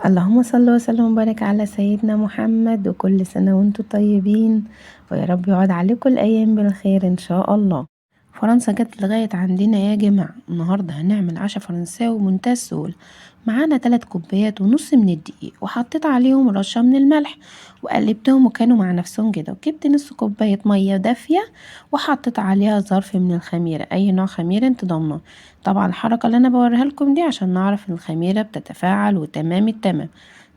اللهم صل وسلم وبارك على سيدنا محمد، وكل سنة وانتم طيبين، ويا رب يقعد عليكم الأيام بالخير إن شاء الله. فرنسا جت لغاية عندنا يا جماعة. النهاردة هنعمل عشاء فرنساوي بمنتهى السهولة. معانا 3 كوبايات ونص من الدقيق، وحطيت عليهم رشة من الملح وقلبتهم وكانوا مع نفسهم كده، وجبت نص كوباية مية دافية وحطيت عليها ظرف من الخميرة، أي نوع خميرة انت ضامناه. طبعا الحركة اللي أنا بوريها لكم دي عشان نعرف إن الخميرة بتتفاعل، وتمام التمام.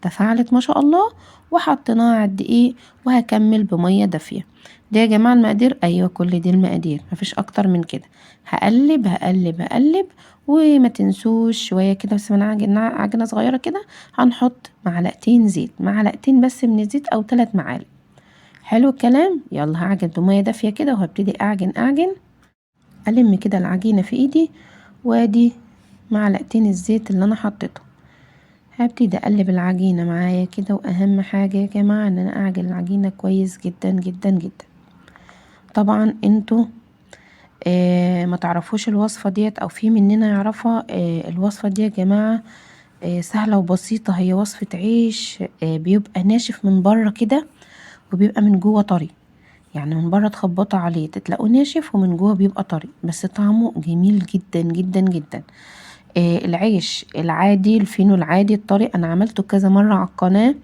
تفاعلت ما شاء الله، وحطيناها على الدقيق، وهكمل بمية دافية. دي يا جماعة المقادير، أيوة كل دي المقادير، مفيش أكتر من كده. هقلب هقلب هقلب، وما تنسوش شوية كده بس من عجينة صغيرة كده. هنحط معلقتين زيت، معلقتين بس من الزيت أو 3 معالق. حلو الكلام. يلا هعجن بمية دافية كده، وهبتدي أعجن أعجن. ألم كده العجينة في إيدي، وادي معلقتين الزيت اللي أنا حطيتهم. هبتدي اقلب العجينة معايا كده، واهم حاجة يا جماعة ان انا اعجن العجينة كويس جدا جدا جدا. طبعا انتوا ما تعرفوش الوصفة ديت او في مننا يعرفها. الوصفة دي يا جماعة سهلة وبسيطة. هي وصفة عيش بيبقى ناشف من بره كده، وبيبقى من جوه طري. يعني من بره تخبطوا عليه تلاقوه ناشف، ومن جوه بيبقى طري، بس طعمه جميل جدا جدا جدا. العيش العادي الفينو العادي الطري انا عملته كذا مرة على القناة،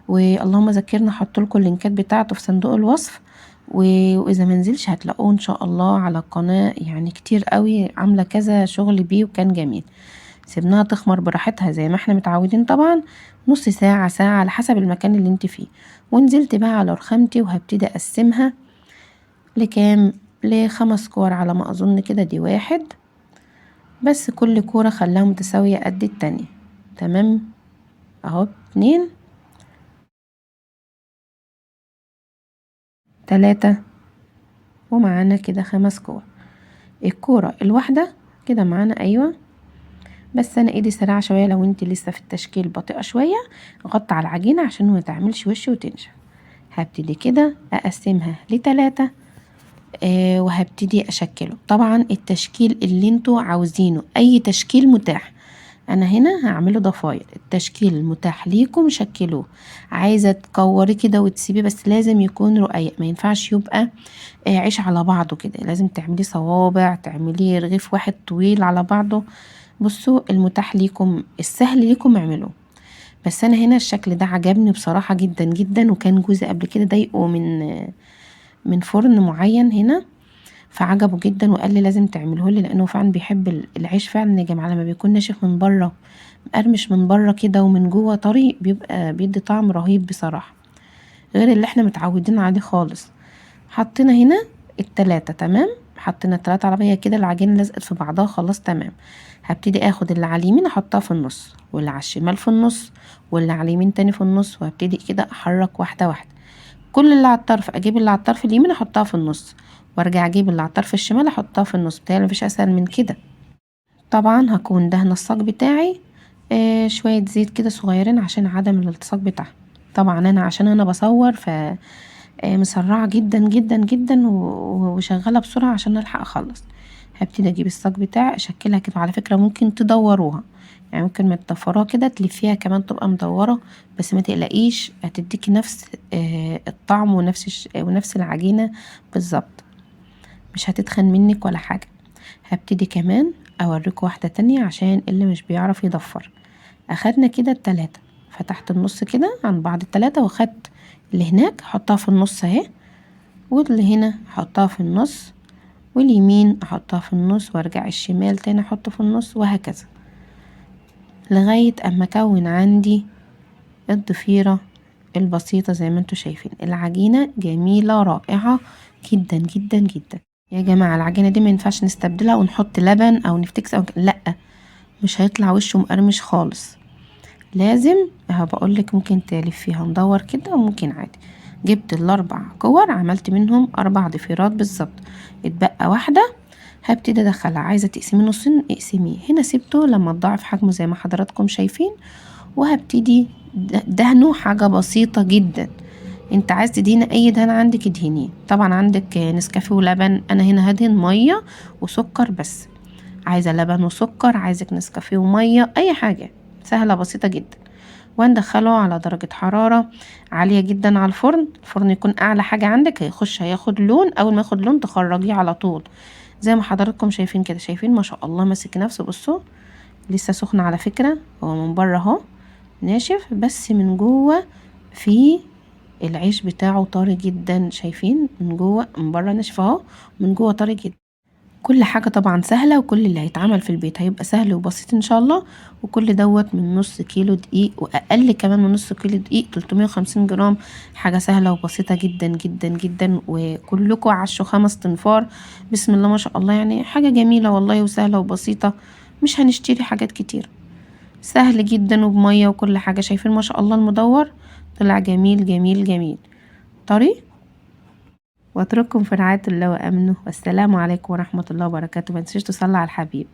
واللهم ذكرنا احطلكوا اللينكات بتاعته في صندوق الوصف. واذا منزلش هتلاقوه ان شاء الله على القناة، يعني كتير قوي عاملة كذا شغل بيه وكان جميل. سيبناها تخمر براحتها زي ما احنا متعودين طبعا، نص ساعة ساعة على حسب المكان اللي انت فيه. ونزلت بقى على رخامتي، وهبتدي اقسمها لكام، ل5 كور على ما اظن كده. دي 1، بس كل كورة خلاها متساوية قد التانية. تمام اهو. 2، 3، ومعانا كده 5 كور. الكورة الواحدة كده معانا، ايوه. بس انا ايدي سريعة شوية، لو انت لسه في التشكيل بطيئة شوية غطي على العجينة عشان ما تعملش وش وتنشف. هبتدي كده اقسمها ل3. وهبتدي اشكله. طبعا التشكيل اللي انتوا عاوزينه، اي تشكيل متاح. انا هنا هعمله ضفاير، التشكيل المتاح ليكم شكلوه. عايزه تكوري كده وتسيبيه، بس لازم يكون رقيق، ما ينفعش يبقى عيش على بعضه كده. لازم تعمليه صوابع، تعمليه رغيف واحد طويل على بعضه. بصوا المتاح ليكم السهل ليكم اعملوه. بس انا هنا الشكل ده عجبني بصراحه جدا جدا، وكان جوزي قبل كده ضايقه من فرن معين هنا، فعجبه جدا وقال لي لازم تعمله لي، لانه فعلا بيحب العيش فعلا يا جماعه. لما بيكون ناشف من بره مقرمش من بره كده، ومن جوه طري، بيبقى بيدي طعم رهيب بصراحه، غير اللي احنا متعودين عليه خالص. حطينا هنا ال3. تمام. حطينا ال3 على بعض كده، العجينه لزقت في بعضها خلاص تمام. هبتدي اخد اللي على اليمين احطها في النص، واللي على الشمال في النص، واللي على اليمين تاني في النص، وهبتدي كده احرك واحده واحده. كل اللي على الطرف اجيب اللي على الطرف اليمين احطها في النص، وارجع اجيب اللي على الطرف الشمال احطها في النص. بتاعي مفيش اسهل من كده. طبعا هكون دهنه الصاج بتاعي شويه زيت كده صغيرين عشان عدم الالتصاق بتاعها. طبعا انا عشان انا بصور ف مسرعه جدا جدا جدا، وشغاله بسرعه عشان الحق اخلص. هبتدي اجيب الصاج بتاعي اشكلها كده. على فكره ممكن تدوروها، يعني ممكن ما تضفروها كده تلفيها كمان تبقى مدوره، بس ما تقلقيش هتديكي نفس الطعم ونفس العجينه بالظبط، مش هتتخن منك ولا حاجه. هبتدي كمان اوريكم واحده تانية عشان اللي مش بيعرف يضفر. اخدنا كده ال3، فتحت النص كده عن بعض ال3، واخدت اللي هناك احطها في النص اهي، واللي هنا احطها في النص، واليمين احطها في النص، وارجع الشمال تاني احطه في النص، وهكذا لغاية اما اكون عندي الضفيرة البسيطة. زي ما انتوا شايفين العجينة جميلة رائعة جدا جدا جدا. يا جماعة العجينة دي ما ينفعش نستبدلها ونحط لبن او نفتكس او لا، مش هيطلع وشه مقرمش خالص. لازم بقولك ممكن تلفيها مدور كده، وممكن عادي. جبت ال4 كور، عملت منهم 4 ضفيرات بالظبط. اتبقى واحدة هبتدي ادخلها. عايزة تقسميه نصين اقسميه، هنا سيبته لما تضاعف حجمه زي ما حضراتكم شايفين. وهبتدي دهنه حاجة بسيطة جدا. انت عايز تدهني اي دهن عندك ادهنيه. طبعا عندك نسكافيه ولبن، انا هنا هدهن مية وسكر بس. عايزة لبن وسكر، عايزك نسكافيه ومية، اي حاجة. سهلة بسيطة جدا. وهندخله على درجة حرارة عالية جدا على الفرن. الفرن يكون اعلى حاجة عندك، هياخد لون. اول ما ياخد لون تخرجيه على طول زي ما حضراتكم شايفين كده. شايفين ما شاء الله ماسك نفسه. بصوا لسه سخن على فكرة، هو من بره اهو ناشف بس من جوه في العيش بتاعه طري جدا. شايفين من جوه، من بره ناشف اهو، من جوه طري جدا. كل حاجة طبعا سهلة، وكل اللي هيتعمل في البيت هيبقى سهل وبسيط ان شاء الله. وكل دوت من نص كيلو دقيق، واقل كمان من نص كيلو دقيق، 350 جرام. حاجة سهلة وبسيطة جدا جدا جدا، وكلكم عشوا 5 تنفار. بسم الله ما شاء الله، يعني حاجة جميلة والله وسهلة وبسيطة. مش هنشتري حاجات كتير، سهل جدا وبمية وكل حاجة. شايفين ما شاء الله المدور طلع جميل جميل جميل طري. واترككم في رعاية الله وامنه، والسلام عليكم ورحمة الله وبركاته. ما تنسوش تصلي على الحبيب.